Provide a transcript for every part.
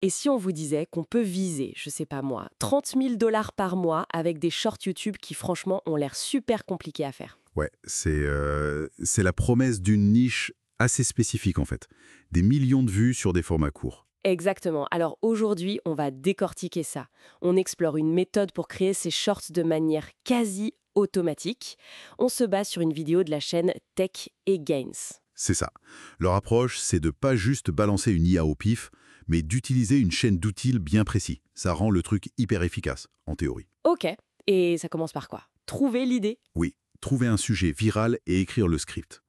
Et si on vous disait qu'on peut viser, je sais pas moi, 30 000 $ par mois avec des shorts YouTube qui franchement ont l'air super compliqués à faire? Ouais, c'est la promesse d'une niche assez spécifique en fait. Des millions de vues sur des formats courts. Exactement. Alors aujourd'hui, on va décortiquer ça. On explore une méthode pour créer ces shorts de manière quasi automatique. On se base sur une vidéo de la chaîne Tech et Gains. C'est ça. Leur approche, c'est de pas juste balancer une IA au pif, mais d'utiliser une chaîne d'outils bien précis. Ça rend le truc hyper efficace, en théorie. Ok. Et ça commence par quoi? Trouver l'idée? Oui, trouver un sujet viral et écrire le script.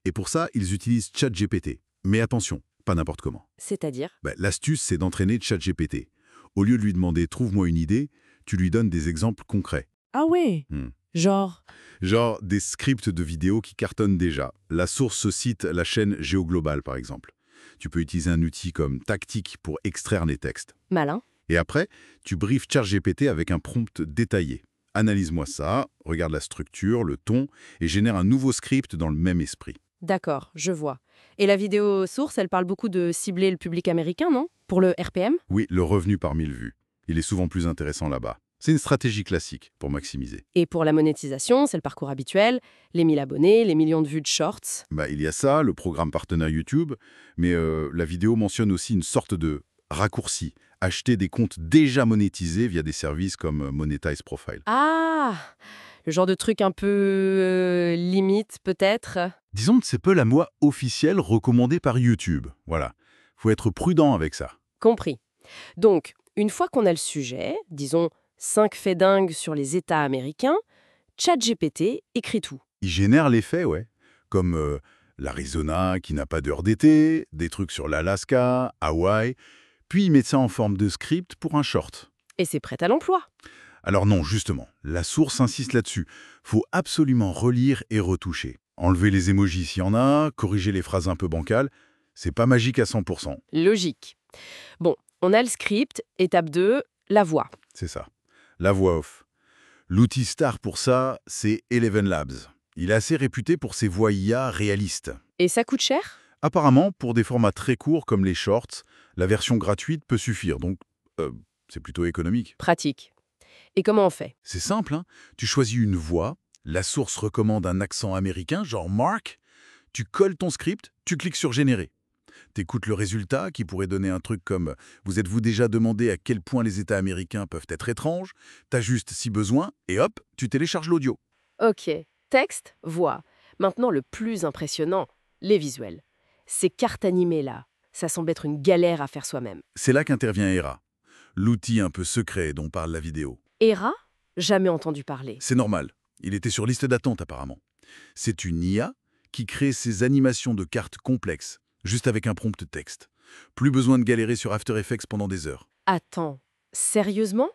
Et pour ça, ils utilisent ChatGPT. Mais attention, pas n'importe comment. C'est-à-dire? L'astuce, c'est d'entraîner ChatGPT. Au lieu de lui demander «trouve-moi une idée», tu lui donnes des exemples concrets. Ah ouais. Hmm. Genre? Genre des scripts de vidéos qui cartonnent déjà. La source cite la chaîne GeoGlobal, par exemple. Tu peux utiliser un outil comme Tactic pour extraire les textes. Malin. Et après, tu briefes ChatGPT avec un prompt détaillé. Analyse-moi ça, regarde la structure, le ton, et génère un nouveau script dans le même esprit. D'accord, je vois. Et la vidéo source, elle parle beaucoup de cibler le public américain, non? Pour le RPM? Oui, le revenu par 1000 vues. Il est souvent plus intéressant là-bas. C'est une stratégie classique pour maximiser. Et pour la monétisation, c'est le parcours habituel, les 1000 abonnés, les millions de vues de shorts. Il y a ça, le programme partenaire YouTube, mais la vidéo mentionne aussi une sorte de raccourci. Acheter des comptes déjà monétisés via des services comme Monetize Profile. Ah! Le genre de truc un peu limite, peut-être. Disons que c'est peu la voie officielle recommandée par YouTube. Voilà. Faut être prudent avec ça. Compris. Donc, une fois qu'on a le sujet, disons 5 faits dingues sur les États américains, ChatGPT écrit tout. Il génère l'effet, ouais. Comme l'Arizona qui n'a pas d'heure d'été, des trucs sur l'Alaska, Hawaï, puis il met ça en forme de script pour un short. Et c'est prêt à l'emploi. Alors non, justement, la source insiste là-dessus. Faut absolument relire et retoucher. Enlever les émojis s'il y en a, corriger les phrases un peu bancales, c'est pas magique à 100%. Logique. Bon, on a le script. Étape 2, la voix. C'est ça. La voix off. L'outil star pour ça, c'est Eleven Labs. Il est assez réputé pour ses voix IA réalistes. Et ça coûte cher? Apparemment, pour des formats très courts comme les shorts, la version gratuite peut suffire, donc c'est plutôt économique. Pratique. Et comment on fait? C'est simple, hein. Tu choisis une voix, la source recommande un accent américain, genre Mark, tu colles ton script, tu cliques sur Générer. T'écoutes le résultat qui pourrait donner un truc comme «Vous êtes-vous déjà demandé à quel point les États américains peuvent être étranges?» T'ajustes si besoin, et hop, tu télécharges l'audio. Ok, texte, voix. Maintenant, le plus impressionnant, les visuels. Ces cartes animées là, ça semble être une galère à faire soi-même. C'est là qu'intervient Era, l'outil un peu secret dont parle la vidéo. Era? Jamais entendu parler. C'est normal, il était sur liste d'attente apparemment. C'est une IA qui crée ces animations de cartes complexes, juste avec un prompt texte. Plus besoin de galérer sur After Effects pendant des heures. Attends, sérieusement?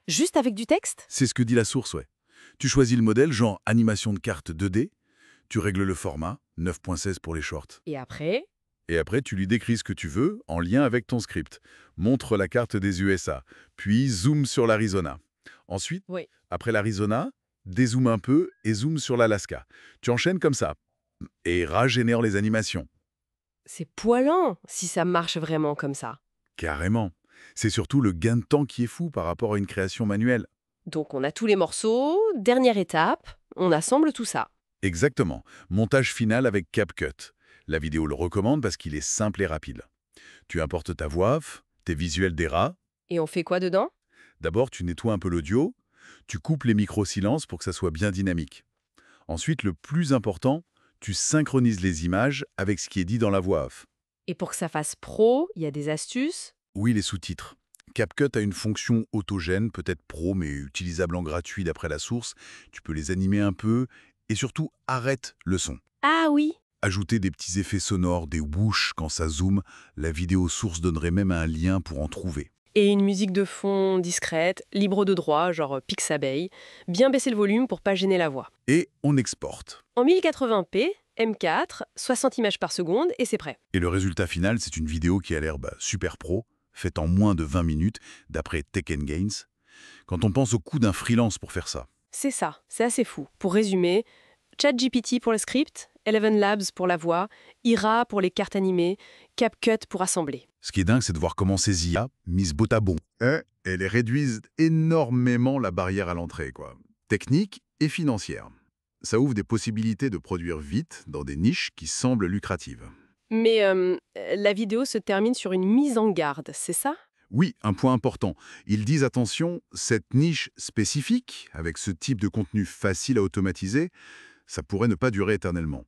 Juste avec du texte? C'est ce que dit la source, ouais. Tu choisis le modèle, genre animation de carte 2D, tu règles le format, 9.16 pour les shorts. Et après? Et après, tu lui décris ce que tu veux en lien avec ton script. Montre la carte des USA, puis zoom sur l'Arizona. Ensuite, Oui. après l'Arizona, dézoome un peu et zoom sur l'Alaska. Tu enchaînes comme ça. Et Ra génère les animations. C'est poilant si ça marche vraiment comme ça. Carrément. C'est surtout le gain de temps qui est fou par rapport à une création manuelle. Donc on a tous les morceaux, dernière étape, on assemble tout ça. Exactement. Montage final avec CapCut. La vidéo le recommande parce qu'il est simple et rapide. Tu importes ta voix off, tes visuels des rats. Et on fait quoi dedans? D'abord, tu nettoies un peu l'audio. Tu coupes les micro-silences pour que ça soit bien dynamique. Ensuite, le plus important, tu synchronises les images avec ce qui est dit dans la voix off. Et pour que ça fasse pro, il y a des astuces? Oui, les sous-titres. CapCut a une fonction autogène, peut-être pro, mais utilisable en gratuit d'après la source. Tu peux les animer un peu et surtout, arrête le son. Ah oui. Ajouter des petits effets sonores, des whoosh quand ça zoome, la vidéo source donnerait même un lien pour en trouver. Et une musique de fond discrète, libre de droit, genre Pixabay. Bien baisser le volume pour pas gêner la voix. Et on exporte. En 1080p, M4, 60 images par seconde et c'est prêt. Et le résultat final, c'est une vidéo qui a l'air super pro, faite en moins de 20 minutes, d'après Tech & Gains. Quand on pense au coût d'un freelance pour faire ça. C'est ça, c'est assez fou. Pour résumer, ChatGPT pour le script, Eleven Labs pour la voix, Ira pour les cartes animées, CapCut pour assembler. Ce qui est dingue, c'est de voir comment ces IA, mises bout à bout, elles réduisent énormément la barrière à l'entrée, quoi. Technique et financière. Ça ouvre des possibilités de produire vite dans des niches qui semblent lucratives. Mais la vidéo se termine sur une mise en garde, c'est ça? Oui, un point important. Ils disent attention, cette niche spécifique, avec ce type de contenu facile à automatiser, ça pourrait ne pas durer éternellement.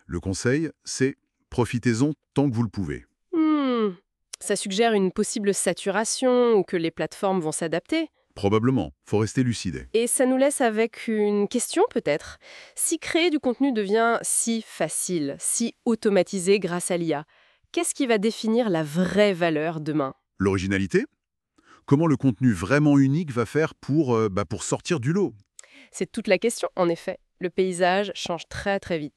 Le conseil, c'est profitez-en tant que vous le pouvez. Hmm, ça suggère une possible saturation ou que les plateformes vont s'adapter. Probablement, faut rester lucide. Et ça nous laisse avec une question peut-être. Si créer du contenu devient si facile, si automatisé grâce à l'IA, qu'est-ce qui va définir la vraie valeur demain? L'originalité? Comment le contenu vraiment unique va faire pour sortir du lot? C'est toute la question, en effet. Le paysage change très très vite.